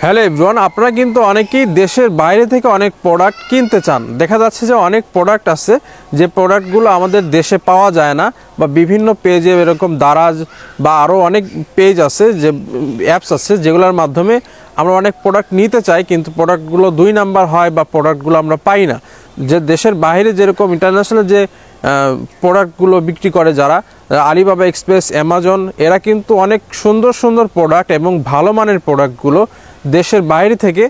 Hello everyone, আপনারা কিন্তু অনেকেই দেশের বাইরে থেকে অনেক প্রোডাক্ট কিনতে চান। দেখা যাচ্ছে যে অনেক প্রোডাক্ট আছে যে প্রোডাক্টগুলো আমাদের দেশে পাওয়া যায় না, বা বিভিন্ন পেজে এরকম দারাজ বা আরও অনেক পেজ আছে, যে অ্যাপস আছে যেগুলোর মাধ্যমে আমরা অনেক প্রোডাক্ট নিতে চাই, কিন্তু প্রোডাক্টগুলো 2 নাম্বার হয় বা প্রোডাক্টগুলো আমরা পাই না। যে দেশের বাইরে যেরকম ইন্টারন্যাশনাল যে প্রোডাক্টগুলো বিক্রি করে যারা, আলিবাবা এক্সপ্রেস, অ্যামাজন, এরা কিন্তু অনেক সুন্দর সুন্দর প্রোডাক্ট এবং ভালো মানের প্রোডাক্টগুলো দেশের বাইরে থেকে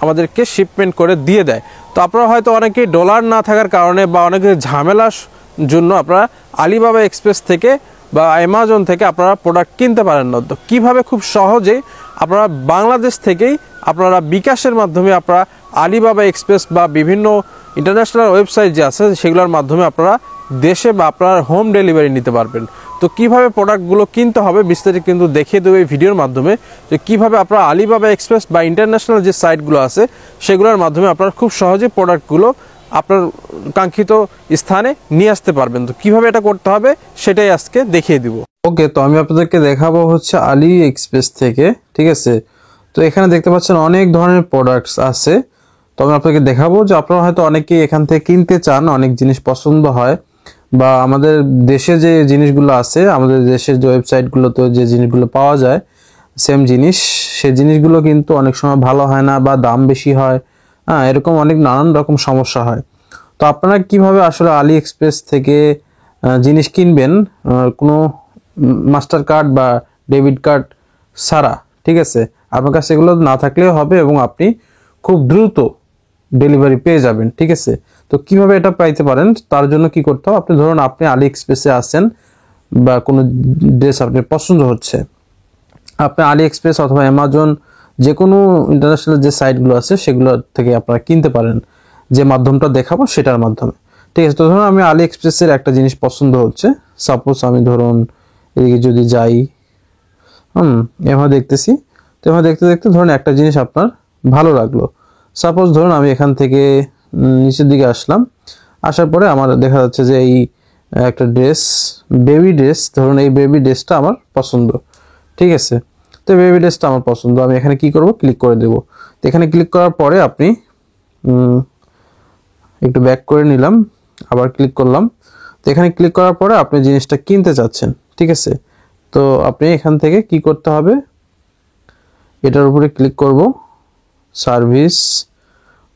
আমাদেরকে শিপমেন্ট করে দিয়ে দেয়। তো আপনারা হয়তো অনেকেই ডলার না থাকার কারণে বা অনেকের ঝামেলার জন্য আপনারা আলিবাবা এক্সপ্রেস থেকে বা অ্যামাজন থেকে আপনারা প্রোডাক্ট কিনতে পারেন না। তো কীভাবে খুব সহজেই আপনারা বাংলাদেশ থেকেই আপনারা বিকাশের মাধ্যমে আপনারা আলিবাবা এক্সপ্রেস বা বিভিন্ন ইন্টারন্যাশনাল ওয়েবসাইট যে আছে সেগুলোর মাধ্যমে আপনারা দেশে বা আপনার হোম ডেলিভারি নিতে পারবেন। তো কিভাবে প্রোডাক্টগুলো কিনতে হবে বিস্তারিত কিন্তু দেখিয়ে দেবো এই ভিডিওর মাধ্যমে, যে কীভাবে আপনারা আলিবাবা এক্সপ্রেস বা ইন্টারন্যাশনাল যে সাইটগুলো আছে সেগুলোর মাধ্যমে আপনারা খুব সহজে প্রোডাক্টগুলো আপনার কাঙ্ক্ষিত স্থানে নিয়ে আসতে পারবেন। তো কীভাবে এটা করতে হবে সেটাই আজকে দেখিয়ে দিব। ওকে, তো আমি আপনাদেরকে দেখাবো হচ্ছে আলি এক্সপ্রেস থেকে, ঠিক আছে। তো এখানে দেখতে পাচ্ছেন অনেক ধরনের প্রোডাক্টস আছে। তো আমি আপনাকে দেখাবো যে আপনারা হয়তো অনেকেই এখান থেকে কিনতে চান, অনেক জিনিস পছন্দ হয়, বা আমাদের দেশে যে জিনিসগুলো আছে, আমাদের দেশের যে ওয়েবসাইটগুলোতে যে জিনিসগুলো পাওয়া যায় সেম জিনিস, সেই জিনিসগুলো কিন্তু অনেক সময় ভালো হয় না বা দাম বেশি হয়, এরকম অনেক নানান রকম সমস্যা হয়। তো আপনারা কিভাবে আসলে আলি এক্সপ্রেস থেকে জিনিস কিনবেন কোনো মাস্টার কার্ড বা ডেবিট কার্ড ছাড়া, ঠিক আছে, আপনার কাছে এগুলো না থাকলেও হবে এবং আপনি খুব দ্রুত ডেলিভারি পেয়ে যাবেন, ঠিক আছে। তো কিভাবে এটা পাইতে পারেন, তার জন্য কি করতে হবে, আপনি ধরুন আপনি আলি এক্সপ্রেসে আসেন বা কোনো ড্রেস আপনার পছন্দ হচ্ছে, আপনি আলি এক্সপ্রেস অথবা অ্যামাজন যে কোনো ইন্টারন্যাশনাল যে সাইটগুলো আছে সেগুলো থেকে আপনারা কিনতে পারেন, যে মাধ্যমটা দেখাবো সেটার মাধ্যমে, ঠিক আছে। তো ধরুন আমি আলি এক্সপ্রেসের একটা জিনিস পছন্দ হচ্ছে, সাপোজ আমি ধরুন এদিকে যদি যাই, এভাবে দেখতেছি, তো এভাবে দেখতে দেখতে ধরুন একটা জিনিস আপনার ভালো লাগলো, সাপোজ ধরুন আমি এখান থেকে নিচের দিকে আসলাম, আসার পরে আমার দেখা যাচ্ছে যে এই একটা ড্রেস, বেবি ড্রেস, ধরুন এই বেবি ড্রেসটা আমার পছন্দ, ঠিক আছে। তো বেবি ড্রেসটা আমার পছন্দ, আমি এখানে কি করব, ক্লিক করে দেব। তো এখানে ক্লিক করার পরে আপনি একটু ব্যাক করে নিলাম, আবার ক্লিক করলাম। তো এখানে ক্লিক করার পরে আপনি জিনিসটা কিনতে চাচ্ছেন, ঠিক আছে। তো আপনি এখান থেকে কি করতে হবে, এটার উপরে ক্লিক করব, সার্ভিস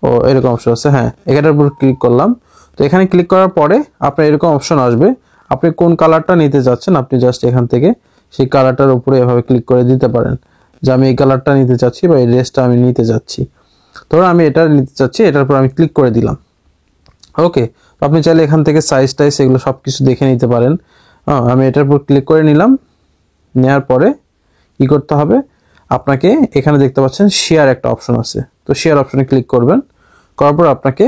ও এরকম অপশন আছে, হ্যাঁ এটার উপর ক্লিক করলাম। তো এখানে ক্লিক করার পরে আপনার এরকম অপশন আসবে, আপনি কোন কালারটা নিতে চাচ্ছেন আপনি জাস্ট এখান থেকে সেই কালারটার উপরে এভাবে ক্লিক করে দিতে পারেন, যে আমি এই কালারটা নিতে চাচ্ছি বা এই ড্রেসটা আমি নিতে চাচ্ছি। ধরুন আমি এটা নিতে চাচ্ছি, এটার উপর আমি ক্লিক করে দিলাম। ওকে, তো আপনি চাইলে এখান থেকে সাইজ টাইজ এগুলো সব কিছু দেখে নিতে পারেন। আমি এটার উপর ক্লিক করে নিলাম, নেওয়ার পরে কি করতে হবে, আপনাকে এখানে দেখতে পাচ্ছেন শেয়ার একটা অপশন আছে, তো শেয়ার অপশনে ক্লিক করবেন, করার পর আপনাকে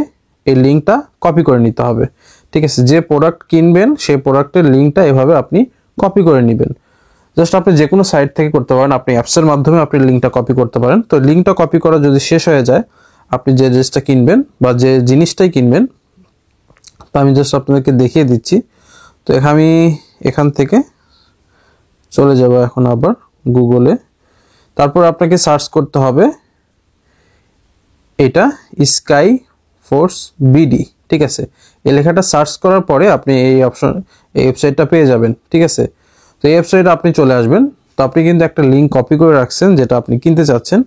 এই লিঙ্কটা কপি করে নিতে হবে, ঠিক আছে। যে প্রোডাক্ট কিনবেন সেই প্রোডাক্টের লিঙ্কটা এভাবে আপনি কপি করে নেবেন। জাস্ট আপনি যে কোনো সাইট থেকে করতে পারেন, আপনি অ্যাপসের মাধ্যমে আপনি লিঙ্কটা কপি করতে পারেন। তো লিঙ্কটা কপি করা যদি শেষ হয়ে যায়, আপনি যে ড্রেসটা কিনবেন বা যে জিনিসটাই কিনবেন, তো আমি জাস্ট আপনাদেরকে দেখিয়ে দিচ্ছি। তো আমি এখান থেকে চলে যাব এখন আবার গুগলে, তারপর আপনাকে সার্চ করতে হবে এটা স্কাই ফোর্স বিডি, ঠিক আছে। এই লেখাটা সার্চ করার পরে আপনি এই অপশন এই ওয়েবসাইটটা পেয়ে যাবেন, ঠিক আছে। তো এই ওয়েবসাইটে আপনি চলে আসবেন। তো আপনি কিন্তু একটা লিঙ্ক কপি করে রাখছেন যেটা আপনি কিনতে চাচ্ছেন।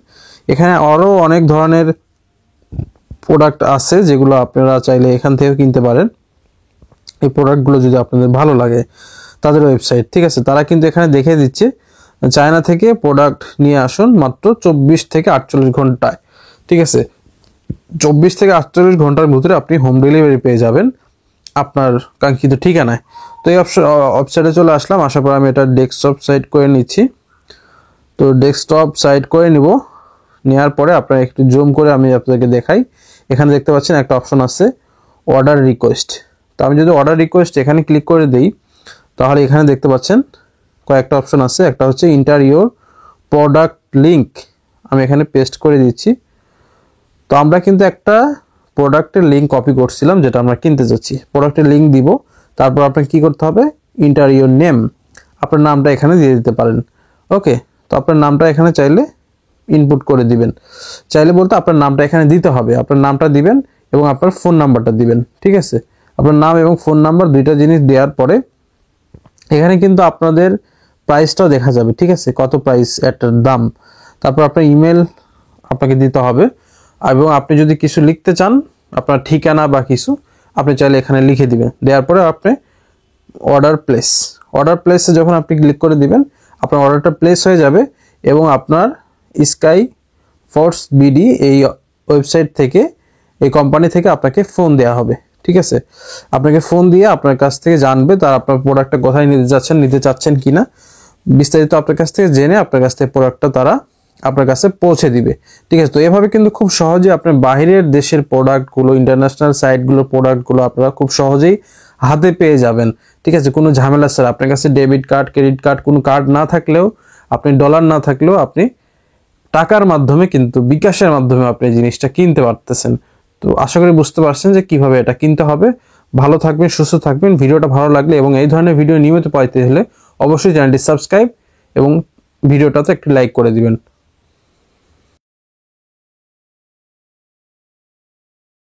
এখানে আরও অনেক ধরনের প্রোডাক্ট আছে যেগুলো আপনারা চাইলে এখান থেকেও কিনতে পারেন। এই প্রোডাক্টগুলো যদি আপনাদের ভালো লাগে, তাদের ওয়েবসাইট, ঠিক আছে, তারা কিন্তু এখানে দেখে দিচ্ছে চায়না থেকে প্রোডাক্ট নিয়ে আসুন মাত্র 24 থেকে 48 ঘন্টায়, ঠিক আছে। 24 থেকে 48 ঘন্টার ভিতরে আপনি হোম ডেলিভারি পেয়ে যাবেন আপনার কাঙ্ক্ষিত ঠিকানায়। তো এই ওয়েবসাইটে চলে আসলাম, আসার পর আমি এটা ডেস্কটপ সাইট করে নিচ্ছি। তো ডেস্কটপ সাইট করে নিব, নেওয়ার পরে আপনারা একটু জুম করে আমি আপনাদেরকে দেখাই। এখানে দেখতে পাচ্ছেন একটা অপশন আছে অর্ডার রিকোয়েস্ট। তো আমি যদি অর্ডার রিকোয়েস্ট এখানে ক্লিক করে দিই, তাহলে এখানে দেখতে পাচ্ছেন কয়েকটা অপশন আছে, একটা হচ্ছে ইন্টার ইওর প্রোডাক্ট লিঙ্ক, আমি এখানে পেস্ট করে দিচ্ছি। তো আমরা কিন্তু একটা প্রোডাক্টের লিঙ্ক কপি করছিলাম যেটা আমরা কিনতে যাচ্ছি, প্রোডাক্টের লিঙ্ক দিব। তারপর আপনাকে কি করতে হবে, ইন্টার ইওর নেম, আপনার নামটা এখানে দিয়ে দিতে পারেন। ওকে, তো আপনার নামটা এখানে চাইলে ইনপুট করে দিবেন। চাইলে বলতে আপনার নামটা এখানে দিতে হবে, আপনার নামটা দিবেন এবং আপনার ফোন নাম্বারটা দিবেন, ঠিক আছে? আপনার নাম এবং ফোন নাম্বার দুইটা জিনিস দেওয়ার পরে এখানে কিন্তু আপনাদের প্রাইসটাও দেখা যাবে, ঠিক আছে? কত প্রাইস এটার দাম। তারপর আপনার ইমেল আপনাকে দিতে হবে, এবং আপনি যদি কিছু লিখতে চান আপনার ঠিকানা বা কিছু আপনি চাইলে এখানে লিখে দিবেন। দেওয়ার পরে আপনি অর্ডার প্লেসে যখন আপনি ক্লিক করে দিবেন আপনার অর্ডারটা প্লেস হয়ে যাবে এবং আপনার স্কাই ফোর্স বিডি এই ওয়েবসাইট থেকে, এই কোম্পানি থেকে আপনাকে ফোন দেওয়া হবে, ঠিক আছে? আপনাকে ফোন দিয়ে আপনার কাছ থেকে জানবে তার আপনার প্রোডাক্টটা কোথায় নিতে চাচ্ছেন কিনা বিস্তারিত আপনার কাছ থেকে জেনে আপনার কাছ থেকে প্রোডাক্টটা তারা আপনার কাছে পৌঁছে দিবে, ঠিক আছে? তো এভাবে কিন্তু খুব সহজে আপনার বাইরের দেশের প্রোডাক্টগুলো, ইন্টারন্যাশনাল সাইটগুলোর প্রোডাক্টগুলো আপনারা খুব সহজেই হাতে পেয়ে যাবেন, ঠিক আছে? কোনো ঝামেলা ছাড়া। আপনার কাছে ডেবিট কার্ড, ক্রেডিট কার্ড, কোনো কার্ড না থাকলেও, আপনি ডলার না থাকলেও আপনি টাকার মাধ্যমে কিন্তু বিকাশের মাধ্যমে আপনি জিনিসটা কিনতে পারতেছেন। তো আশা করি বুঝতে পারছেন যে কিভাবে এটা কিনতে হবে। ভালো থাকবেন, সুস্থ থাকবেন। ভিডিওটা ভালো লাগলে এবং এই ধরনের ভিডিও নিয়মিত পাইতে হলে অবশ্যই চ্যানেলটি সাবস্ক্রাইব এবং ভিডিওটাতে একটি লাইক করে দিবেন।